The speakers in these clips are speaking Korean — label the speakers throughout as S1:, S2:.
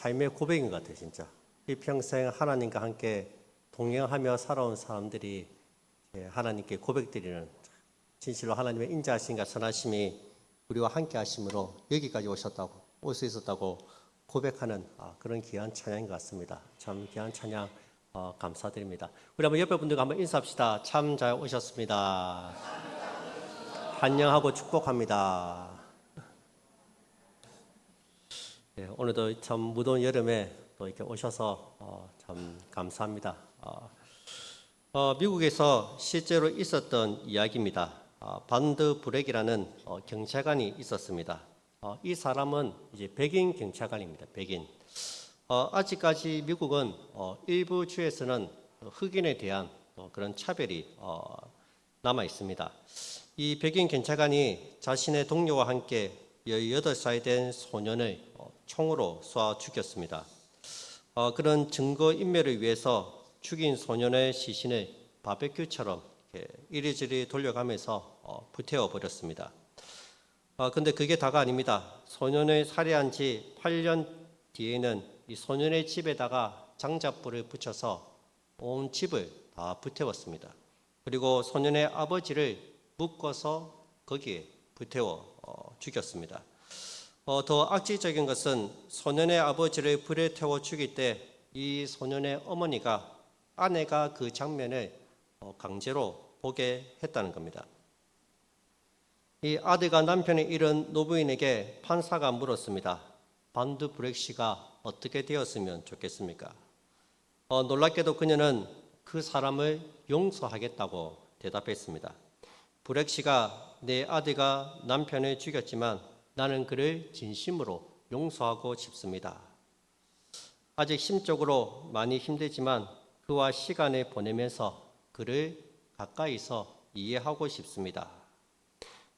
S1: 삶의 고백인 것 같아요, 진짜. 이 평생 하나님과 함께 동행하며 살아온 사람들이 하나님께 고백드리는, 진실로 하나님의 인자하심과 선하심이 우리와 함께 하심으로 여기까지 올 수 있었다고 고백하는 그런 귀한 찬양인 것 같습니다. 참 귀한 찬양 감사드립니다. 우리 한번 옆에 분들과 한번 인사합시다. 참 잘 오셨습니다. 환영하고 축복합니다. 오늘도 참 무더운 여름에 또 이렇게 오셔서 참 감사합니다. 미국에서 실제로 있었던 이야기입니다. 반드 브렉이라는 경찰관이 있었습니다. 이 사람은 이제 백인 경찰관입니다. 백인. 아직까지 미국은 일부 주에서는 흑인에 대한 그런 차별이 남아 있습니다. 이 백인 경찰관이 자신의 동료와 함께 18살 된 소년을 총으로 쏴 죽였습니다. 그런 증거 인멸을 위해서 죽인 소년의 시신을 바베큐처럼 이리저리 돌려가면서 불태워 버렸습니다. 근데 그게 다가 아닙니다. 소년을 살해한 지 8년 뒤에는 이 소년의 집에다가 장작불을 붙여서 온 집을 다 불태웠습니다. 그리고 소년의 아버지를 묶어서 거기에 불태워 죽였습니다. 더 악질적인 것은 소년의 아버지를 불에 태워 죽일 때 이 소년의 어머니가 아내가 그 장면을 강제로 보게 했다는 겁니다. 이 아들과 남편이 잃은 노부인에게 판사가 물었습니다. 반드 브렉 씨가 어떻게 되었으면 좋겠습니까? 놀랍게도 그녀는 그 사람을 용서하겠다고 대답했습니다. 브렉 씨가 내 아들과 남편을 죽였지만 나는 그를 진심으로 용서하고 싶습니다. 아직 심적으로 많이 힘들지만 그와 시간을 보내면서 그를 가까이서 이해하고 싶습니다.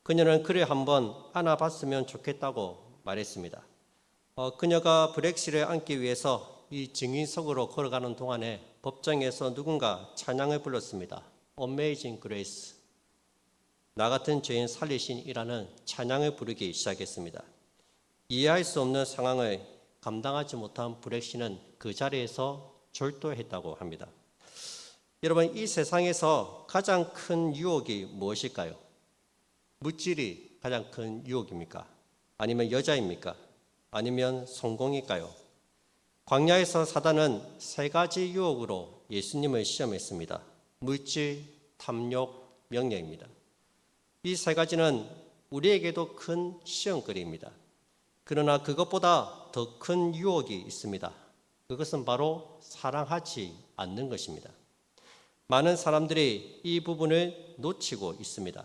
S1: 그녀는 그를 한번 안아봤으면 좋겠다고 말했습니다. 그녀가 브렉 씨를 안기 위해서 이 증인석으로 걸어가는 동안에 법정에서 누군가 찬양을 불렀습니다. Amazing Grace. 나 같은 죄인 살리신이라는 찬양을 부르기 시작했습니다. 이해할 수 없는 상황을 감당하지 못한 브렉 씨는 그 자리에서 절도했다고 합니다. 여러분, 이 세상에서 가장 큰 유혹이 무엇일까요? 물질이 가장 큰 유혹입니까? 아니면 여자입니까? 아니면 성공일까요? 광야에서 사단은 3가지 유혹으로 예수님을 시험했습니다. 물질, 탐욕, 명예입니다. 이 3가지는 우리에게도 큰 시험거리입니다. 그러나 그것보다 더 큰 유혹이 있습니다. 그것은 바로 사랑하지 않는 것입니다. 많은 사람들이 이 부분을 놓치고 있습니다.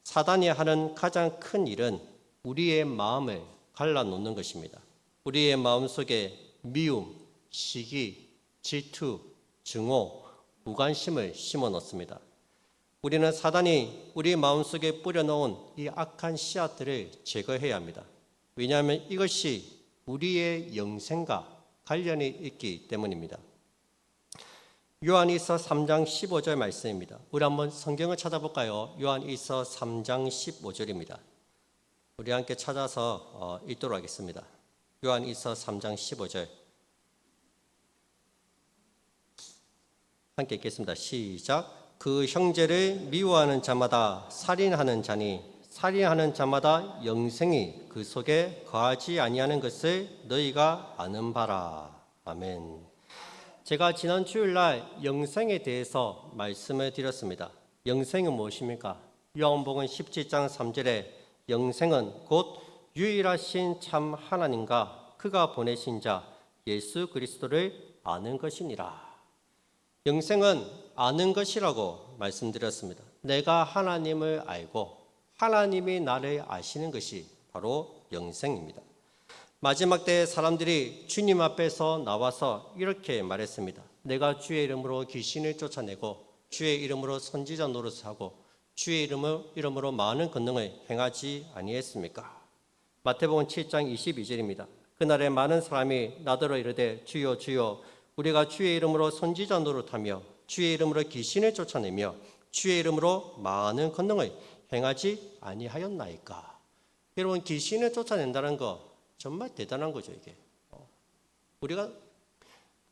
S1: 사단이 하는 가장 큰 일은 우리의 마음을 갈라놓는 것입니다. 우리의 마음속에 미움, 시기, 질투, 증오, 무관심을 심어 넣습니다. 우리는 사단이 우리 마음속에 뿌려놓은 이 악한 씨앗들을 제거해야 합니다. 왜냐하면 이것이 우리의 영생과 관련이 있기 때문입니다. 요한일서 3장 15절 말씀입니다. 우리 한번 성경을 찾아볼까요? 요한일서 3장 15절입니다. 우리 함께 찾아서 읽도록 하겠습니다. 요한일서 3장 15절 함께 읽겠습니다. 시작. 그 형제를 미워하는 자마다 살인하는 자니 살인하는 자마다 영생이 그 속에 거하지 아니하는 것을 너희가 아는 바라. 아멘. 제가 지난 주일날 영생에 대해서 말씀을 드렸습니다. 영생은 무엇입니까? 요한복음 17장 3절에 영생은 곧 유일하신 참 하나님과 그가 보내신 자 예수 그리스도를 아는 것이니라. 영생은 아는 것이라고 말씀드렸습니다. 내가 하나님을 알고 하나님이 나를 아시는 것이 바로 영생입니다. 마지막 때 사람들이 주님 앞에서 나와서 이렇게 말했습니다. 내가 주의 이름으로 귀신을 쫓아내고 주의 이름으로 선지자 노릇을 하고 주의 이름으로 많은 권능을 행하지 아니했습니까? 마태복음 7장 22절입니다. 그날에 많은 사람이 나더러 이르되 주여 주여 우리가 주의 이름으로 선지자 노릇하며 주의 이름으로 귀신을 쫓아내며 주의 이름으로 많은 권능을 행하지 아니하였나이까. 여러분, 귀신을 쫓아낸다는 거 정말 대단한 거죠. 이게 우리가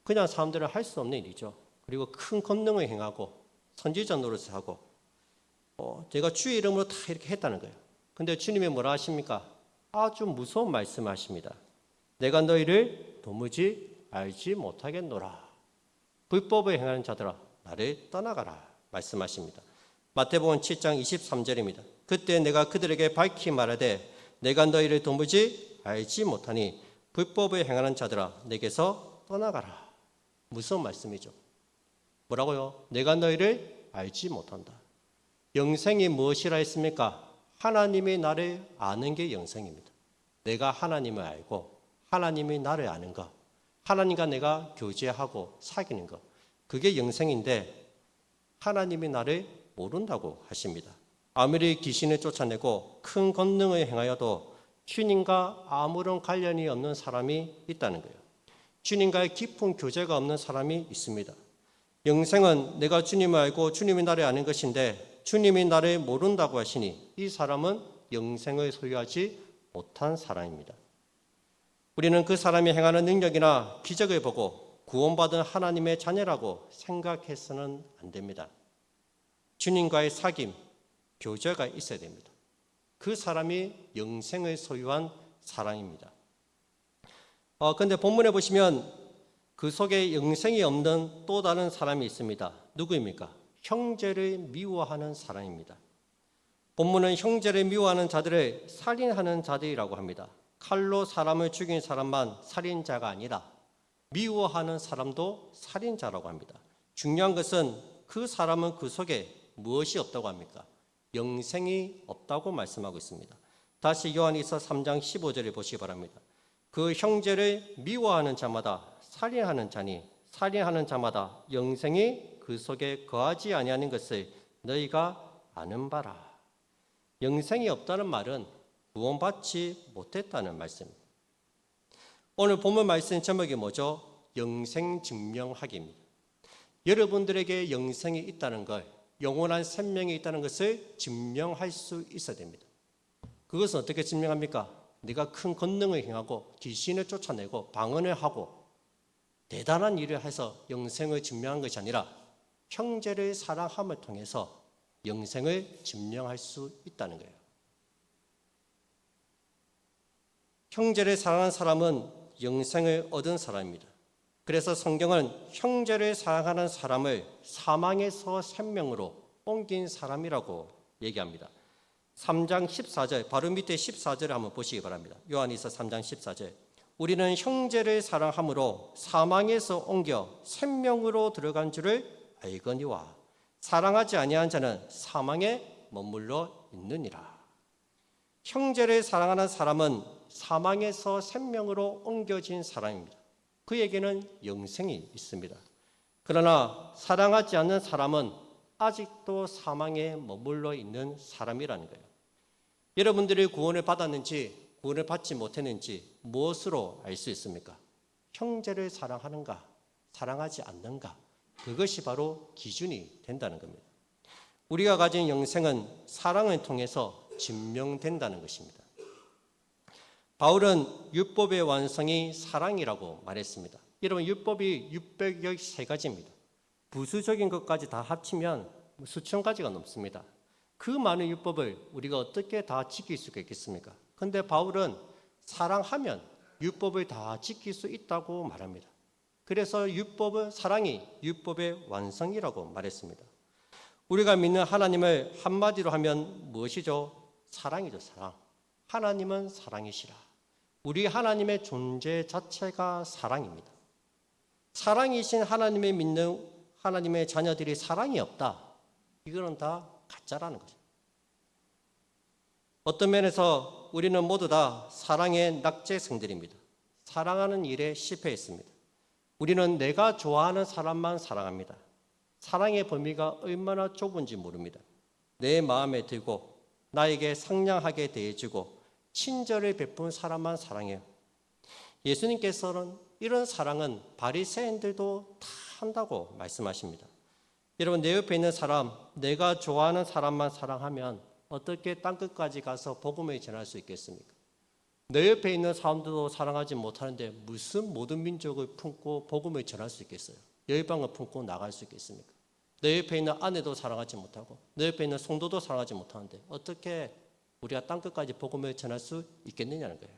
S1: 그냥 사람들은 할 수 없는 일이죠. 그리고 큰 권능을 행하고 선지자 노릇을 하고 제가 주의 이름으로 다 이렇게 했다는 거예요. 근데 주님이 뭐라 하십니까? 아주 무서운 말씀하십니다. 내가 너희를 도무지 알지 못하겠노라. 불법을 행하는 자들아 나를 떠나가라 말씀하십니다. 마태복음 7장 23절입니다. 그때 내가 그들에게 밝히 말하되 내가 너희를 도무지 알지 못하니 불법을 행하는 자들아 내게서 떠나가라. 무서운 말씀이죠. 뭐라고요? 내가 너희를 알지 못한다. 영생이 무엇이라 했습니까? 하나님이 나를 아는 게 영생입니다. 내가 하나님을 알고 하나님이 나를 아는 것, 하나님과 내가 교제하고 사귀는 것, 그게 영생인데 하나님이 나를 모른다고 하십니다. 아무리 귀신을 쫓아내고 큰 권능을 행하여도 주님과 아무런 관련이 없는 사람이 있다는 거예요. 주님과의 깊은 교제가 없는 사람이 있습니다. 영생은 내가 주님을 알고 주님이 나를 아는 것인데 주님이 나를 모른다고 하시니 이 사람은 영생을 소유하지 못한 사람입니다. 우리는 그 사람이 행하는 능력이나 기적을 보고 구원받은 하나님의 자녀라고 생각해서는 안 됩니다. 주님과의 사귐, 교제가 있어야 됩니다. 그 사람이 영생을 소유한 사람입니다. 그런데 본문에 보시면 그 속에 영생이 없는 또 다른 사람이 있습니다. 누구입니까? 형제를 미워하는 사람입니다. 본문은 형제를 미워하는 자들을 살인하는 자들이라고 합니다. 칼로 사람을 죽인 사람만 살인자가 아니라 미워하는 사람도 살인자라고 합니다. 중요한 것은 그 사람은 그 속에 무엇이 없다고 합니까? 영생이 없다고 말씀하고 있습니다. 다시 요한일서 3장 15절을 보시기 바랍니다. 그 형제를 미워하는 자마다 살인하는 자니 살인하는 자마다 영생이 그 속에 거하지 아니하는 것을 너희가 아는 바라. 영생이 없다는 말은 구원받지 못했다는 말씀입니다. 오늘 본문 말씀 제목이 뭐죠? 영생 증명하기입니다. 여러분들에게 영생이 있다는 걸, 영원한 생명이 있다는 것을 증명할 수 있어야 됩니다. 그것은 어떻게 증명합니까? 네가 큰 권능을 행하고 귀신을 쫓아내고 방언을 하고 대단한 일을 해서 영생을 증명한 것이 아니라 형제를 사랑함을 통해서 영생을 증명할 수 있다는 거예요. 형제를 사랑하는 사람은 영생을 얻은 사람입니다. 그래서 성경은 형제를 사랑하는 사람을 사망에서 생명으로 옮긴 사람이라고 얘기합니다. 3장 14절, 바로 밑에 14절을 한번 보시기 바랍니다. 요한일서 3장 14절. 우리는 형제를 사랑함으로 사망에서 옮겨 생명으로 들어간 줄을 알거니와 사랑하지 아니한 자는 사망에 머물러 있느니라. 형제를 사랑하는 사람은 사망에서 생명으로 옮겨진 사람입니다. 그에게는 영생이 있습니다. 그러나 사랑하지 않는 사람은 아직도 사망에 머물러 있는 사람이라는 거예요. 여러분들이 구원을 받았는지 구원을 받지 못했는지 무엇으로 알 수 있습니까? 형제를 사랑하는가, 사랑하지 않는가, 그것이 바로 기준이 된다는 겁니다. 우리가 가진 영생은 사랑을 통해서 증명된다는 것입니다. 바울은 율법의 완성이 사랑이라고 말했습니다. 여러분, 율법이 613가지입니다. 부수적인 것까지 다 합치면 수천 가지가 넘습니다. 그 많은 율법을 우리가 어떻게 다 지킬 수가 있겠습니까? 그런데 바울은 사랑하면 율법을 다 지킬 수 있다고 말합니다. 그래서 사랑이 율법의 완성이라고 말했습니다. 우리가 믿는 하나님을 한마디로 하면 무엇이죠? 사랑이죠, 사랑. 하나님은 사랑이시라. 우리 하나님의 존재 자체가 사랑입니다. 사랑이신 하나님을 믿는 하나님의 자녀들이 사랑이 없다. 이거는 다 가짜라는 거죠. 어떤 면에서 우리는 모두 다 사랑의 낙제성들입니다. 사랑하는 일에 실패했습니다. 우리는 내가 좋아하는 사람만 사랑합니다. 사랑의 범위가 얼마나 좁은지 모릅니다. 내 마음에 들고 나에게 상냥하게 대해주고 친절을 베푼 사람만 사랑해요. 예수님께서는 이런 사랑은 바리새인들도 다 한다고 말씀하십니다. 여러분, 내 옆에 있는 사람, 내가 좋아하는 사람만 사랑하면 어떻게 땅끝까지 가서 복음을 전할 수 있겠습니까? 내 옆에 있는 사람들도 사랑하지 못하는데 무슨 모든 민족을 품고 복음을 전할 수 있겠어요? 열방을 품고 나갈 수 있겠습니까? 내 옆에 있는 아내도 사랑하지 못하고 내 옆에 있는 성도도 사랑하지 못하는데 어떻게 우리가 땅끝까지 복음을 전할 수 있겠느냐는 거예요.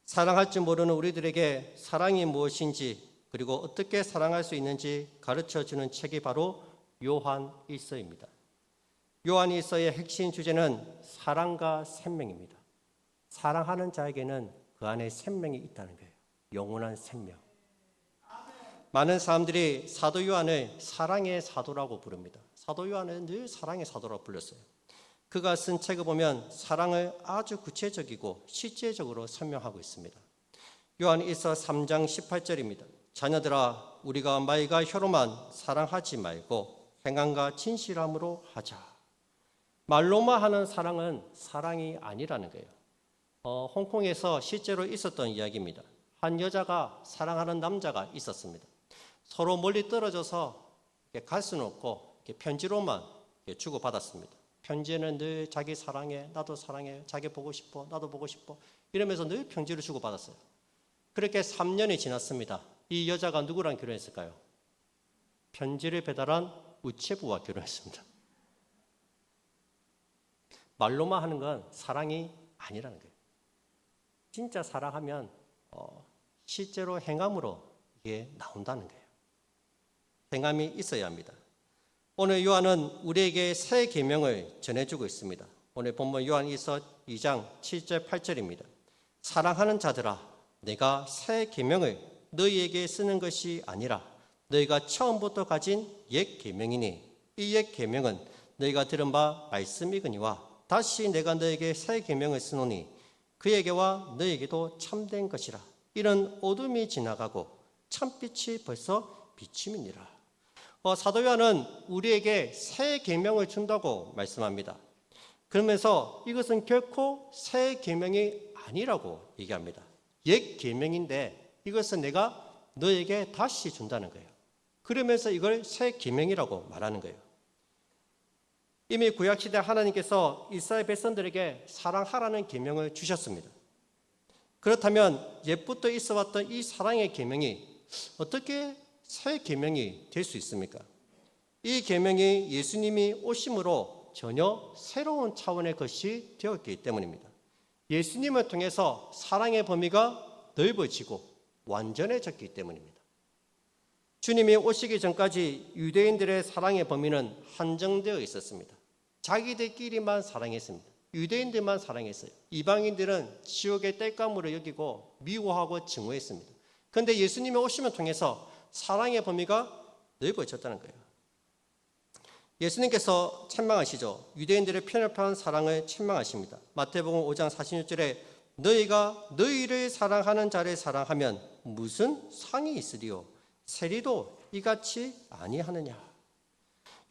S1: 사랑할 줄 모르는 우리들에게 사랑이 무엇인지 그리고 어떻게 사랑할 수 있는지 가르쳐주는 책이 바로 요한 1서입니다. 요한 1서의 핵심 주제는 사랑과 생명입니다. 사랑하는 자에게는 그 안에 생명이 있다는 거예요. 영원한 생명. 많은 사람들이 사도 요한을 사랑의 사도라고 부릅니다. 사도 요한은 늘 사랑의 사도라고 불렸어요. 그가 쓴 책을 보면 사랑을 아주 구체적이고 실제적으로 설명하고 있습니다. 요한 1서 3장 18절입니다. 자녀들아 우리가 말과 혀로만 사랑하지 말고 행함과 진실함으로 하자. 말로만 하는 사랑은 사랑이 아니라는 거예요. 홍콩에서 실제로 있었던 이야기입니다. 한 여자가 사랑하는 남자가 있었습니다. 서로 멀리 떨어져서 갈 수는 없고 편지로만 주고받았습니다. 편지에는 늘 자기 사랑해, 나도 사랑해, 자기 보고 싶어, 나도 보고 싶어 이러면서 늘 편지를 주고받았어요. 그렇게 3년이 지났습니다. 이 여자가 누구랑 결혼했을까요? 편지를 배달한 우체부와 결혼했습니다. 말로만 하는 건 사랑이 아니라는 거예요. 진짜 사랑하면 실제로 행함으로 이게 나온다는 거예요. 행함이 있어야 합니다. 오늘 요한은 우리에게 새 계명을 전해주고 있습니다. 오늘 본문 요한 2서 2장 7절 8절입니다. 사랑하는 자들아 내가 새 계명을 너희에게 쓰는 것이 아니라 너희가 처음부터 가진 옛 계명이니 이 옛 계명은 너희가 들은 바 말씀이거니와 다시 내가 너에게 새 계명을 쓰노니 그에게와 너에게도 참된 것이라. 이런 어둠이 지나가고 참빛이 벌써 비침이니라. 사도 요한은 우리에게 새 계명을 준다고 말씀합니다. 그러면서 이것은 결코 새 계명이 아니라고 얘기합니다. 옛 계명인데 이것은 내가 너에게 다시 준다는 거예요. 그러면서 이걸 새 계명이라고 말하는 거예요. 이미 구약시대 하나님께서 이스라엘 백성들에게 사랑하라는 계명을 주셨습니다. 그렇다면 옛부터 있어왔던 이 사랑의 계명이 어떻게 새 계명이 될 수 있습니까? 이 계명이 예수님이 오심으로 전혀 새로운 차원의 것이 되었기 때문입니다. 예수님을 통해서 사랑의 범위가 넓어지고 완전해졌기 때문입니다. 주님이 오시기 전까지 유대인들의 사랑의 범위는 한정되어 있었습니다. 자기들끼리만 사랑했습니다. 유대인들만 사랑했어요. 이방인들은 지옥의 땔감으로 여기고 미워하고 증오했습니다. 그런데 예수님이 오심을 통해서 사랑의 범위가 넓어졌다는 거예요. 예수님께서 책망하시죠. 유대인들의 편협한 사랑을 책망하십니다. 마태복음 5장 46절에 너희가 너희를 사랑하는 자를 사랑하면 무슨 상이 있으리요? 세리도 이같이 아니하느냐?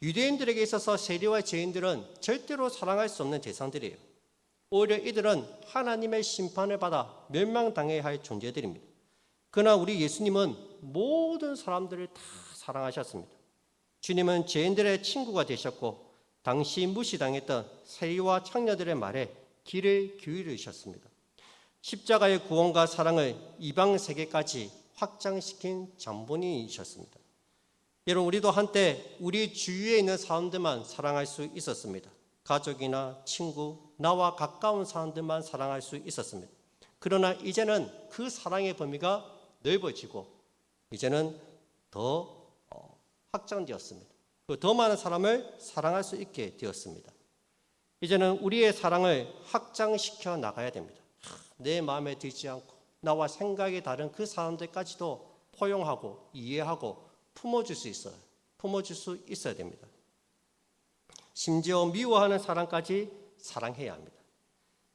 S1: 유대인들에게 있어서 세리와 죄인들은 절대로 사랑할 수 없는 대상들이에요. 오히려 이들은 하나님의 심판을 받아 멸망당해야 할 존재들입니다. 그러나 우리 예수님은 모든 사람들을 다 사랑하셨습니다. 주님은 죄인들의 친구가 되셨고 당시 무시당했던 세리와 창녀들의 말에 귀를 기울이셨습니다. 십자가의 구원과 사랑을 이방 세계까지 확장시킨 장본인이셨습니다. 여러분, 우리도 한때 우리 주위에 있는 사람들만 사랑할 수 있었습니다. 가족이나 친구, 나와 가까운 사람들만 사랑할 수 있었습니다. 그러나 이제는 그 사랑의 범위가 넓어지고 이제는 더 확장되었습니다. 더 많은 사람을 사랑할 수 있게 되었습니다. 이제는 우리의 사랑을 확장시켜 나가야 됩니다. 내 마음에 들지 않고 나와 생각이 다른 그 사람들까지도 포용하고 이해하고 품어줄 수 있어야 됩니다. 심지어 미워하는 사람까지 사랑해야 합니다.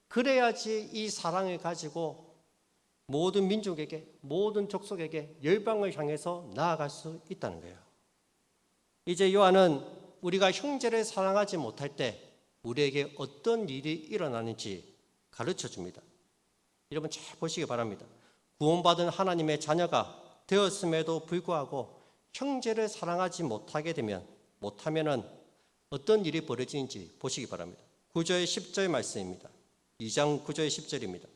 S1: 그래야지 이 사랑을 가지고 모든 민족에게, 모든 족속에게 열방을 향해서 나아갈 수 있다는 거예요. 이제 요한은 우리가 형제를 사랑하지 못할 때 우리에게 어떤 일이 일어나는지 가르쳐 줍니다. 여러분 잘 보시기 바랍니다. 구원받은 하나님의 자녀가 되었음에도 불구하고 형제를 사랑하지 못하면은 어떤 일이 벌어지는지 보시기 바랍니다. 9절 10절 말씀입니다. 2장 9절 10절입니다.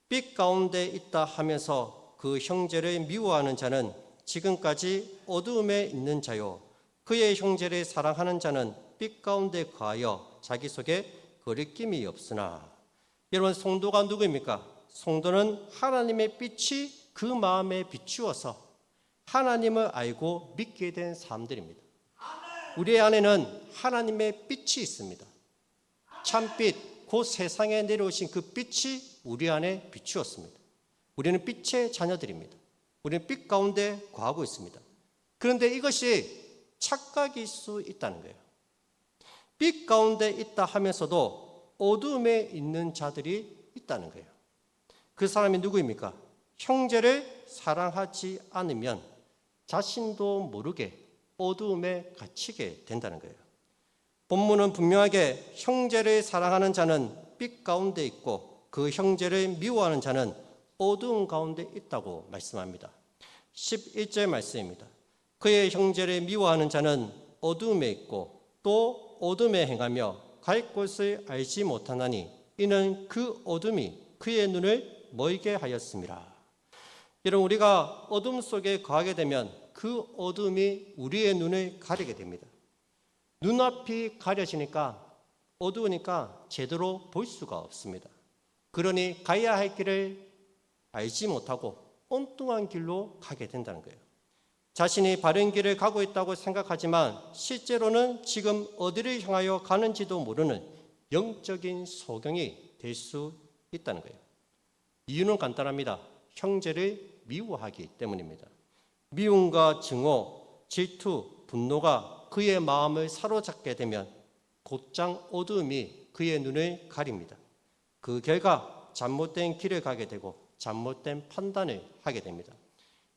S1: 빛 가운데 있다 하면서 그 형제를 미워하는 자는 지금까지 어두움에 있는 자요, 그의 형제를 사랑하는 자는 빛 가운데 거하여 자기 속에 거리낌이 없으나. 여러분, 성도가 누구입니까? 성도는 하나님의 빛이 그 마음에 비추어서 하나님을 알고 믿게 된 사람들입니다. 우리 안에는 하나님의 빛이 있습니다. 참빛, 그 세상에 내려오신 그 빛이 우리 안에 비추었습니다. 우리는 빛의 자녀들입니다. 우리는 빛 가운데 거하고 있습니다. 그런데 이것이 착각일 수 있다는 거예요. 빛 가운데 있다 하면서도 어둠에 있는 자들이 있다는 거예요. 그 사람이 누구입니까? 형제를 사랑하지 않으면 자신도 모르게 어두움에 갇히게 된다는 거예요. 본문은 분명하게 형제를 사랑하는 자는 빛 가운데 있고 그 형제를 미워하는 자는 어두움 가운데 있다고 말씀합니다. 11절 말씀입니다. 그의 형제를 미워하는 자는 어두움에 있고 또 어둠에 행하며 갈 곳을 알지 못하나니 이는 그 어둠이 그의 눈을 멀게 하였습니다. 여러분, 우리가 어둠 속에 거하게 되면 그 어둠이 우리의 눈을 가리게 됩니다. 눈앞이 가려지니까 어두우니까 제대로 볼 수가 없습니다. 그러니 가야 할 길을 알지 못하고 엉뚱한 길로 가게 된다는 거예요. 자신이 바른 길을 가고 있다고 생각하지만 실제로는 지금 어디를 향하여 가는지도 모르는 영적인 소경이 될 수 있다는 거예요. 이유는 간단합니다. 형제를 미워하기 때문입니다. 미움과 증오, 질투, 분노가 그의 마음을 사로잡게 되면 곧장 어두움이 그의 눈을 가립니다. 그 결과 잘못된 길을 가게 되고 잘못된 판단을 하게 됩니다.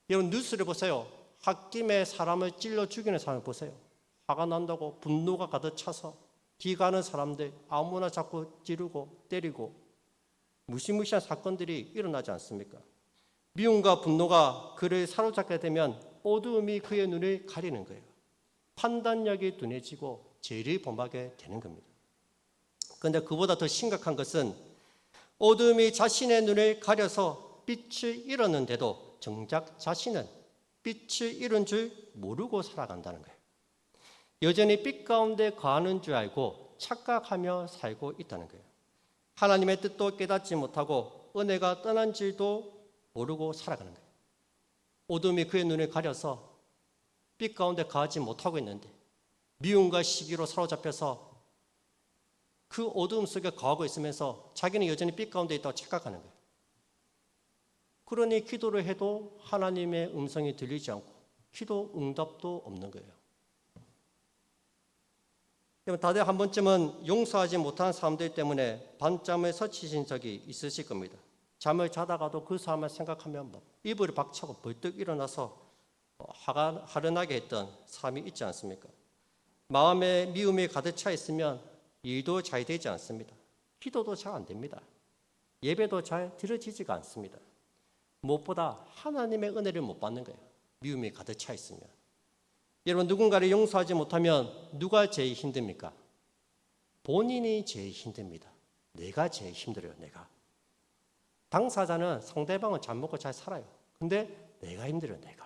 S1: 여러분, 뉴스를 보세요. 홧김에 사람을 찔러 죽이는 사람을 보세요. 화가 난다고 분노가 가득 차서 기가는 사람들 아무나 자꾸 찌르고 때리고 무시무시한 사건들이 일어나지 않습니까? 미움과 분노가 그를 사로잡게 되면 어두움이 그의 눈을 가리는 거예요. 판단력이 둔해지고 죄를 범하게 되는 겁니다. 그런데 그보다 더 심각한 것은 어둠이 자신의 눈을 가려서 빛을 잃었는데도 정작 자신은 빛을 잃은 줄 모르고 살아간다는 거예요. 여전히 빛 가운데 거하는 줄 알고 착각하며 살고 있다는 거예요. 하나님의 뜻도 깨닫지 못하고 은혜가 떠난 줄도 모르고 살아가는 거예요. 어둠이 그의 눈을 가려서 빛 가운데 거하지 못하고 있는데 미움과 시기로 사로잡혀서 그 어두움 속에 거하고 있으면서 자기는 여전히 빛 가운데 있다고 착각하는 거예요. 그러니 기도를 해도 하나님의 음성이 들리지 않고 기도 응답도 없는 거예요. 다들 한 번쯤은 용서하지 못한 사람들 때문에 밤잠을 설치신 적이 있으실 겁니다. 잠을 자다가도 그 사람을 생각하면 이불을 박차고 벌떡 일어나서 화가 하른하게 했던 사람이 있지 않습니까? 마음에 미움이 가득 차 있으면 일도 잘 되지 않습니다. 기도도 잘 안 됩니다. 예배도 잘 드려지지가 않습니다. 무엇보다 하나님의 은혜를 못 받는 거예요. 미움이 가득 차 있으면. 여러분, 누군가를 용서하지 못하면 누가 제일 힘듭니까? 본인이 제일 힘듭니다. 내가 제일 힘들어요. 내가. 당사자는 상대방은 잘 먹고 잘 살아요. 근데 내가 힘들어요. 내가.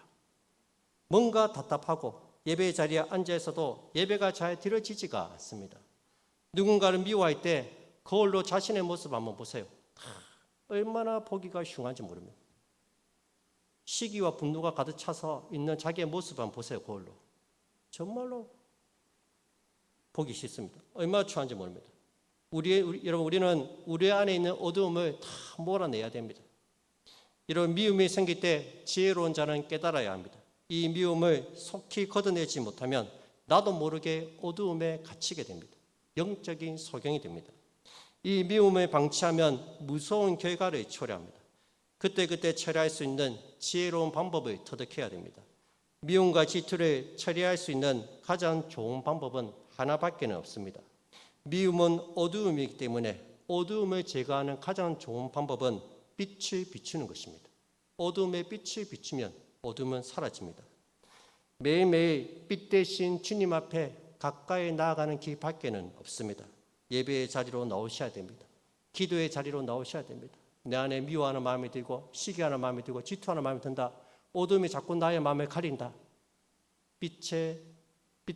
S1: 뭔가 답답하고 예배 자리에 앉아 있어도 예배가 잘 드려지지가 않습니다. 누군가를 미워할 때 거울로 자신의 모습 한번 보세요. 얼마나 보기가 흉한지 모릅니다. 시기와 분노가 가득 차서 있는 자기의 모습 한번 보세요. 거울로. 정말로 보기 싫습니다. 얼마나 추한지 모릅니다. 여러분, 우리는 우리 안에 있는 어두움을 다 몰아내야 됩니다. 이런 미움이 생길 때 지혜로운 자는 깨달아야 합니다. 이 미움을 속히 걷어내지 못하면 나도 모르게 어두움에 갇히게 됩니다. 영적인 소경이 됩니다. 이 미움을 방치하면 무서운 결과를 초래합니다. 그때그때 처리할 수 있는 지혜로운 방법을 터득해야 됩니다. 미움과 질투를 처리할 수 있는 가장 좋은 방법은 하나밖에 없습니다. 미움은 어두움이기 때문에 어두움을 제거하는 가장 좋은 방법은 빛을 비추는 것입니다. 어두움에 빛을 비추면 어둠은 사라집니다. 매일매일 빛 대신 주님 앞에 가까이 나아가는 길 밖에는 없습니다. 예배의 자리로 나오셔야 됩니다.
S2: 기도의 자리로 나오셔야 됩니다. 내 안에 미워하는 마음이 들고 시기하는 마음이 들고 질투하는 마음이 든다. 어둠이 자꾸 나의 마음을 가린다. 빛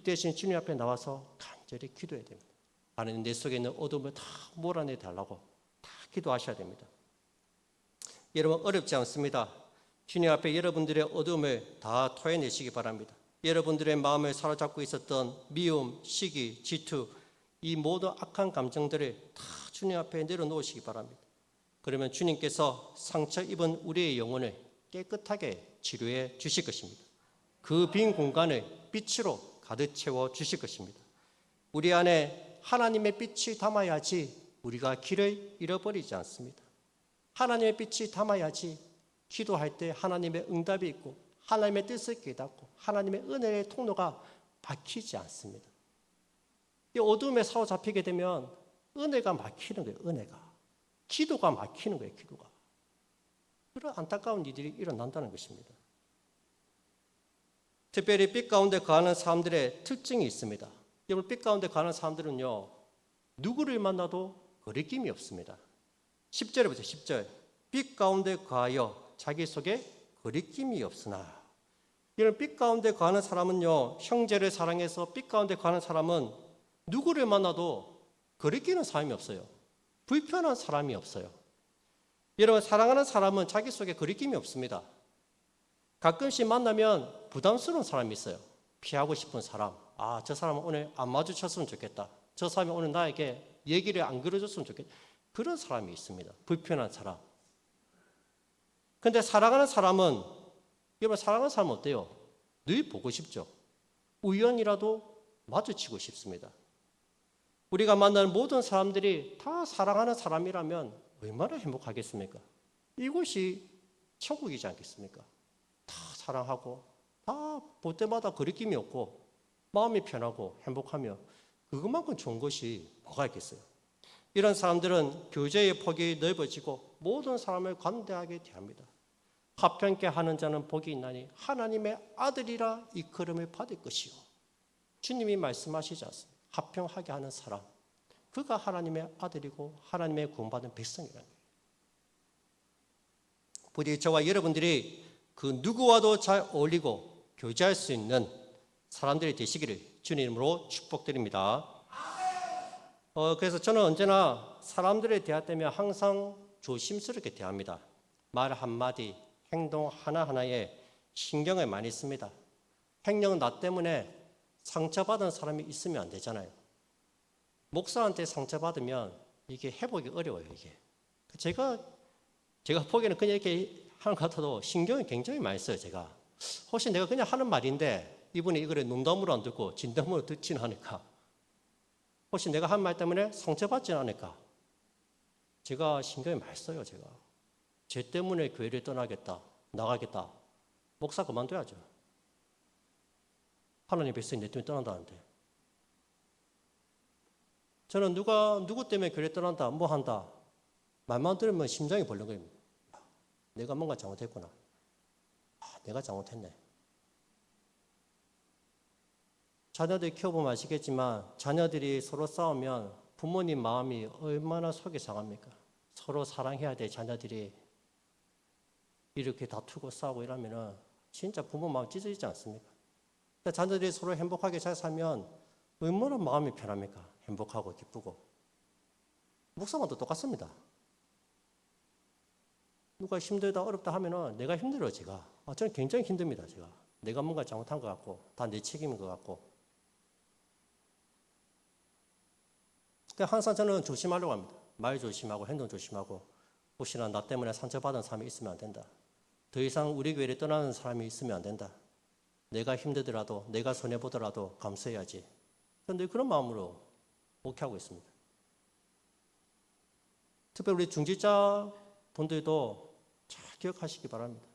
S2: 대신 주님 앞에 나와서 간절히 기도해야 됩니다. 하나님 내 속에 있는 어둠을 다 몰아내 달라고 다 기도하셔야 됩니다. 여러분 어렵지 않습니다. 주님 앞에 여러분들의 어둠을 다 토해내시기 바랍니다. 여러분들의 마음을 사로잡고 있었던 미움, 시기, 질투 이 모든 악한 감정들을 다 주님 앞에 내려놓으시기 바랍니다. 그러면 주님께서 상처 입은 우리의 영혼을 깨끗하게 치료해 주실 것입니다. 그 빈 공간을 빛으로 가득 채워 주실 것입니다. 우리 안에 하나님의 빛이 담아야지 우리가 길을 잃어버리지 않습니다. 하나님의 빛이 담아야지 기도할 때 하나님의 응답이 있고 하나님의 뜻을 깨닫고 하나님의 은혜의 통로가 막히지 않습니다. 이 어둠에 사로잡히게 되면 은혜가 막히는 거예요. 은혜가. 기도가 막히는 거예요. 기도가. 그런 안타까운 일들이 일어난다는 것입니다. 특별히 빛 가운데 거하는 사람들의 특징이 있습니다. 여러분 빛 가운데 거하는 사람들은요. 누구를 만나도 거리낌이 없습니다. 10절에 보세요. 10절. 빛 가운데 거하여 자기 속에 거리낌이 없으나. 이런 빛 가운데 거하는 사람은요. 형제를 사랑해서 빛 가운데 거하는 사람은 누구를 만나도 거리끼는 사람이 없어요. 불편한 사람이 없어요. 여러분 사랑하는 사람은 자기 속에 거리낌이 없습니다. 가끔씩 만나면 부담스러운 사람이 있어요. 피하고 싶은 사람. 아, 저 사람은 오늘 안 마주쳤으면 좋겠다. 저 사람이 오늘 나에게 얘기를 안 걸어줬으면 좋겠다. 그런 사람이 있습니다. 불편한 사람. 근데 사랑하는 사람은 여러분 사랑하는 사람은 어때요? 늘 보고 싶죠. 우연이라도 마주치고 싶습니다. 우리가 만나는 모든 사람들이 다 사랑하는 사람이라면 얼마나 행복하겠습니까? 이곳이 천국이지 않겠습니까? 다 사랑하고 다 볼 때마다 거리낌이 없고 마음이 편하고 행복하며 그것만큼 좋은 것이 뭐가 있겠어요? 이런 사람들은 교제의 폭이 넓어지고 모든 사람을 관대하게 대합니다. 합평케 하는 자는 복이 있나니 하나님의 아들이라 이끌음을 받을 것이요. 주님이 말씀하시지 않습니까? 합평하게 하는 사람, 그가 하나님의 아들이고 하나님의 구원받은 백성이라는 거예요. 부디 저와 여러분들이 그 누구와도 잘 어울리고 교제할 수 있는 사람들이 되시기를 주님으로 축복드립니다. 그래서 저는 언제나 사람들에 대할 때면 항상 조심스럽게 대합니다. 말 한마디, 행동 하나하나에 신경을 많이 씁니다. 행령 나 때문에 상처받은 사람이 있으면 안 되잖아요. 목사한테 상처받으면 이게 회복이 어려워요, 이게. 제가 보기에는 그냥 이렇게 하는 것 같아도 신경이 굉장히 많이 써요, 제가. 혹시 내가 그냥 하는 말인데 이분이 이거를 농담으로 안 듣고 진담으로 듣지는 않을까? 혹시 내가 한 말 때문에 상처받지는 않을까? 제가 신경이 많이 써요, 제가. 쟤 때문에 교회를 떠나겠다, 나가겠다. 목사 그만둬야죠. 하나님 백성이 내 때문에 떠난다는데. 저는 누구 때문에 교회 떠난다, 뭐 한다. 말만 들으면 심장이 벌렁거립니다. 내가 뭔가 잘못했구나. 내가 잘못했네. 자녀들 키워보면 아시겠지만 자녀들이 서로 싸우면 부모님 마음이 얼마나 속이 상합니까? 서로 사랑해야 돼. 자녀들이 이렇게 다투고 싸우고 이러면 진짜 부모 마음 찢어지지 않습니까? 자녀들이 서로 행복하게 잘 살면 얼마나 마음이 편합니까? 행복하고 기쁘고. 목사만도 똑같습니다. 누가 힘들다 어렵다 하면은 내가 힘들어요, 제가. 저는 굉장히 힘듭니다, 제가. 내가 뭔가 잘못한 것 같고 다 내 책임인 것 같고. 그러니까 항상 저는 조심하려고 합니다. 말 조심하고 행동 조심하고 혹시나 나 때문에 상처받은 사람이 있으면 안 된다. 더 이상 우리 교회를 떠나는 사람이 있으면 안 된다. 내가 힘들더라도 내가 손해보더라도 감수해야지. 그런데 그런 마음으로 목회하고 있습니다. 특별히 우리 중직자 분들도 잘 기억하시기 바랍니다.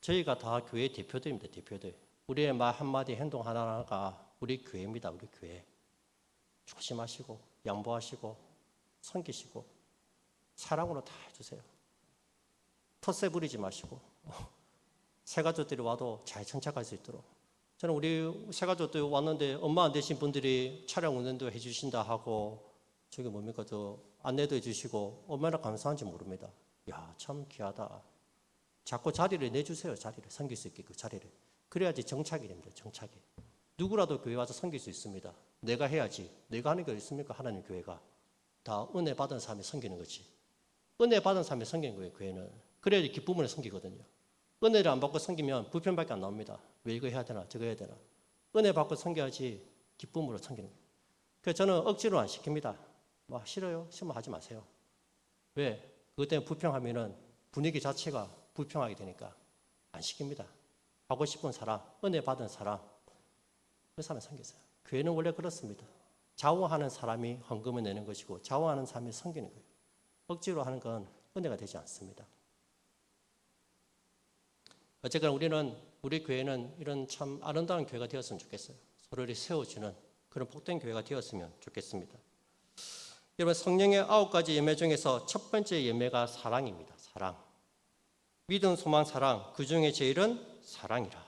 S2: 저희가 다 교회 대표들입니다. 대표들. 우리의 말 한마디 행동 하나하나가 우리 교회입니다. 우리 교회. 조심하시고 양보하시고 섬기시고 사랑으로 다 해주세요. 텃세 부리지 마시고 새가족들이 와도 잘 정착할 수 있도록. 저는 우리 새가족들 왔는데 엄마 안 되신 분들이 차량 운전도 해주신다 하고 저기 뭡니까 저 안내도 해주시고 얼마나 감사한지 모릅니다. 야, 참 귀하다. 자꾸 자리를 내주세요. 자리를 섬길 수 있게 그 자리를. 그래야지 정착이 됩니다. 정착이. 누구라도 교회 와서 섬길 수 있습니다. 내가 해야지. 내가 하는 게 있습니까? 하나님 교회가. 다 은혜 받은 사람이 섬기는 거지. 은혜 받은 사람이 섬기는 거예요. 교회는. 그래야지 기쁨으로 섬기거든요. 은혜를 안 받고 섬기면 불편밖에 안 나옵니다. 왜 이거 해야 되나 저거 해야 되나. 은혜 받고 섬겨야지 기쁨으로 섬기는 거예요. 그래서 저는 억지로 안 시킵니다. 뭐 싫어요? 싫으면 하지 마세요. 왜? 그것 때문에 불평하면은 분위기 자체가 불평하게 되니까 안 시킵니다. 하고 싶은 사람, 은혜 받은 사람, 그 사람 섬기세요. 교회는 원래 그렇습니다. 좌우하는 사람이 헌금을 내는 것이고 좌우하는 사람이 섬기는 거예요. 억지로 하는 건 은혜가 되지 않습니다. 어쨌거나 우리 교회는 이런 참 아름다운 교회가 되었으면 좋겠어요. 서로를 세워주는 그런 복된 교회가 되었으면 좋겠습니다. 여러분, 성령의 9가지 예매 중에서 첫 번째 예매가 사랑입니다. 사랑. 믿음, 소망, 사랑. 그 중에 제일은 사랑이라.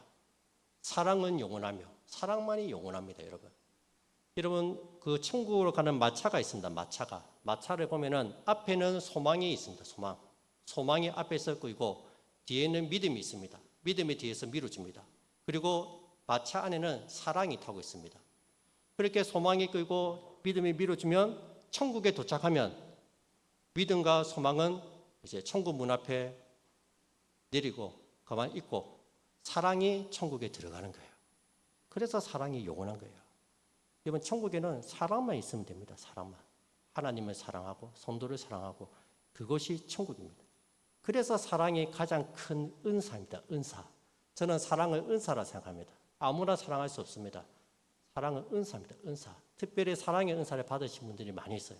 S2: 사랑은 영원하며 사랑만이 영원합니다. 여러분 그 천국으로 가는 마차가 있습니다. 마차를 보면은 앞에는 소망이 있습니다. 소망이 앞에 서 있고 뒤에는 믿음이 있습니다. 믿음이 뒤에서 밀어줍니다. 그리고 마차 안에는 사랑이 타고 있습니다. 그렇게 소망이 끌고 믿음이 밀어주면 천국에 도착하면 믿음과 소망은 이제 천국 문 앞에 내리고 가만히 있고 사랑이 천국에 들어가는 거예요. 그래서 사랑이 영원한 거예요. 여러분, 천국에는 사랑만 있으면 됩니다. 사랑만. 하나님을 사랑하고 성도를 사랑하고 그것이 천국입니다. 그래서 사랑이 가장 큰 은사입니다. 은사. 저는 사랑을 은사라 생각합니다. 아무나 사랑할 수 없습니다. 사랑은 은사입니다. 은사. 특별히 사랑의 은사를 받으신 분들이 많이 있어요.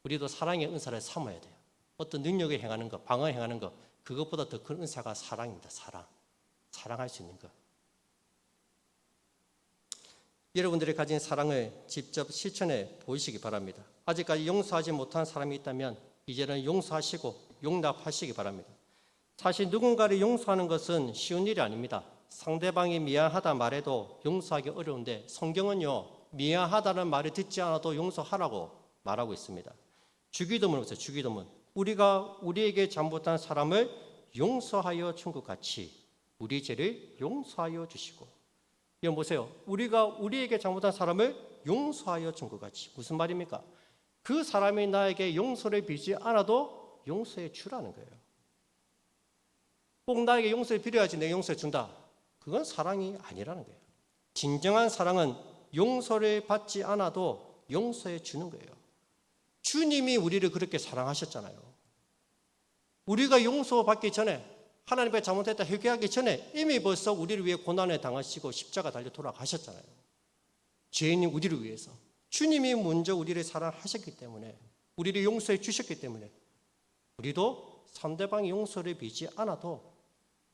S2: 우리도 사랑의 은사를 삼아야 돼요. 어떤 능력을 행하는 것, 방어를 행하는 것, 그것보다 더 큰 은사가 사랑입니다. 사랑할 수 있는 것. 여러분들이 가진 사랑을 직접 실천해 보이시기 바랍니다. 아직까지 용서하지 못한 사람이 있다면 이제는 용서하시고 용납하시기 바랍니다. 사실 누군가를 용서하는 것은 쉬운 일이 아닙니다. 상대방이 미안하다 말해도 용서하기 어려운데 성경은요, 미안하다는 말을 듣지 않아도 용서하라고 말하고 있습니다. 주기도문을 보세요. 주기도문. 우리가 우리에게 잘못한 사람을 용서하여 준 것 같이 우리 죄를 용서하여 주시고. 이거 보세요. 우리가 우리에게 잘못한 사람을 용서하여 준 것 같이. 무슨 말입니까? 그 사람이 나에게 용서를 빌지 않아도 용서해 주라는 거예요. 꼭 나에게 용서를 빌어야지 내가 용서해 준다. 그건 사랑이 아니라는 거예요. 진정한 사랑은 용서를 받지 않아도 용서해 주는 거예요. 주님이 우리를 그렇게 사랑하셨잖아요. 우리가 용서받기 전에 하나님 앞에 잘못했다 회개하기 전에 이미 벌써 우리를 위해 고난을 당하시고 십자가 달려 돌아가셨잖아요. 죄인인 우리를 위해서. 주님이 먼저 우리를 사랑하셨기 때문에 우리를 용서해 주셨기 때문에 우리도 상대방이 용서를 빌지 않아도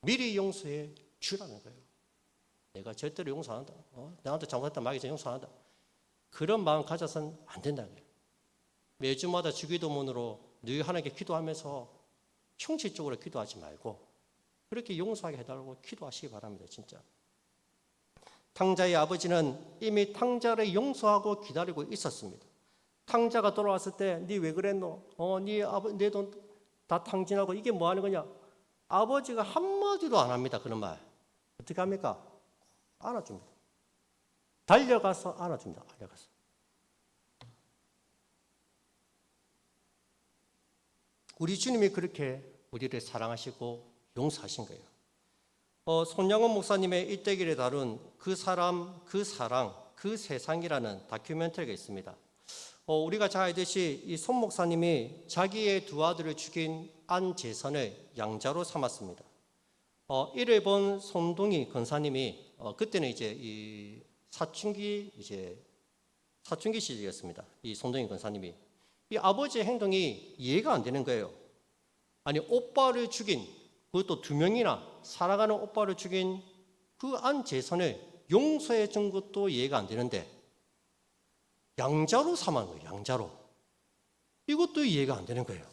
S2: 미리 용서해 주라는 거예요. 내가 절대로 용서 안 한다. 나한테 잘못했다 말기 전에 용서 안 한다. 그런 마음 가져서는 안 된다는 거예요. 매주마다 주기도문으로 늘 하나님께 기도하면서 형식적으로 기도하지 말고 그렇게 용서하게 해달라고 기도하시기 바랍니다. 진짜. 탕자의 아버지는 이미 탕자를 용서하고 기다리고 있었습니다. 탕자가 돌아왔을 때 네 왜 그랬노? 내 돈 다 탕진하고 이게 뭐 하는 거냐? 아버지가 한마디도 안 합니다. 그런 말. 어떻게 합니까? 안아줍니다. 달려가서 안아줍니다. 달려가서. 우리 주님이 그렇게 우리를 사랑하시고 용서하신 거예요. 손양원 목사님의 일대기를 다룬 그 사람, 그 사랑, 그 세상이라는 다큐멘터리가 있습니다. 우리가 잘 알듯이 이 손 목사님이 자기의 두 아들을 죽인 안재선을 양자로 삼았습니다. 이를 본 손동희 권사님이 그때는 이제 이 사춘기 시절이었습니다. 이 손동희 권사님이 이 아버지의 행동이 이해가 안 되는 거예요. 아니 오빠를 죽인 그것도 2명이나 살아가는 오빠를 죽인 그 안재선을 용서해 준 것도 이해가 안 되는데 양자로 삼은 거예요. 양자로. 이것도 이해가 안 되는 거예요.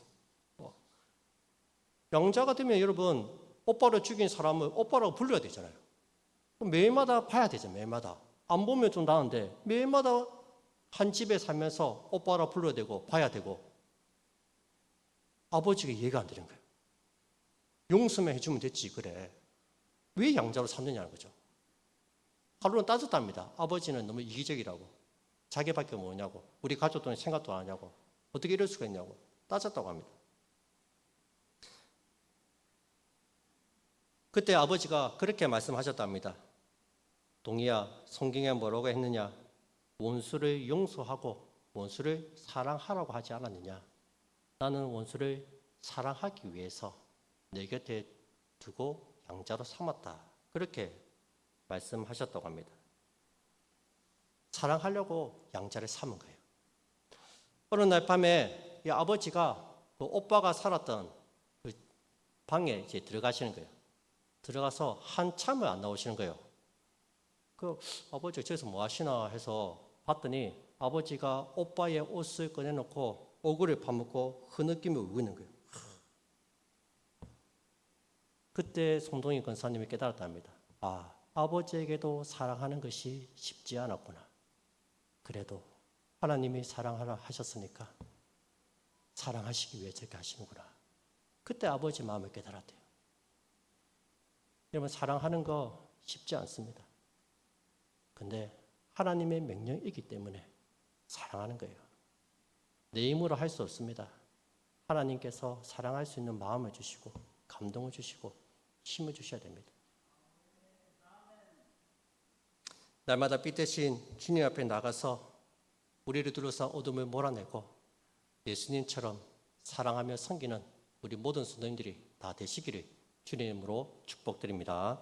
S2: 양자가 되면 여러분 오빠를 죽인 사람을 오빠라고 불러야 되잖아요. 매일마다 봐야 되죠. 매일마다. 안 보면 좀 나은데 매일마다 한 집에 살면서 오빠라고 불러야 되고 봐야 되고 아버지가 이해가 안 되는 거예요. 용서만 해주면 됐지 그래. 왜 양자로 삼느냐는 거죠. 하루는 따졌답니다. 아버지는 너무 이기적이라고. 자기밖에 뭐냐고. 우리 가족들은 생각도 안 하냐고. 어떻게 이럴 수가 있냐고. 따졌다고 합니다. 그때 아버지가 그렇게 말씀하셨답니다. 동희야, 성경에 뭐라고 했느냐? 원수를 용서하고 원수를 사랑하라고 하지 않았느냐? 나는 원수를 사랑하기 위해서 내 곁에 두고 양자로 삼았다. 그렇게 말씀하셨다고 합니다. 사랑하려고 양자를 삼은 거예요. 어느 날 밤에 이 아버지가 그 오빠가 살았던 그 방에 이제 들어가시는 거예요. 들어가서 한참을 안 나오시는 거예요. 그 아버지가 저기서 뭐 하시나 해서 봤더니 아버지가 오빠의 옷을 꺼내놓고 얼굴을 파묻고 흐느끼며 울고 있는 거예요. 그때 송동희 권사님이 깨달았답니다. 아, 아버지에게도 사랑하는 것이 쉽지 않았구나. 그래도 하나님이 사랑하라 하셨으니까 사랑하시기 위해 저렇게 하시는구나. 그때 아버지 마음을 깨달았대요. 여러분, 사랑하는 거 쉽지 않습니다. 근데 하나님의 명령이기 때문에 사랑하는 거예요. 내 힘으로 할 수 없습니다. 하나님께서 사랑할 수 있는 마음을 주시고 감동을 주시고 힘을 주셔야 됩니다. 날마다 빛 대신 주님 앞에 나가서 우리를 둘러싼 어둠을 몰아내고 예수님처럼 사랑하며 섬기는 우리 모든 성도님들이 다 되시기를 주님으로 축복드립니다.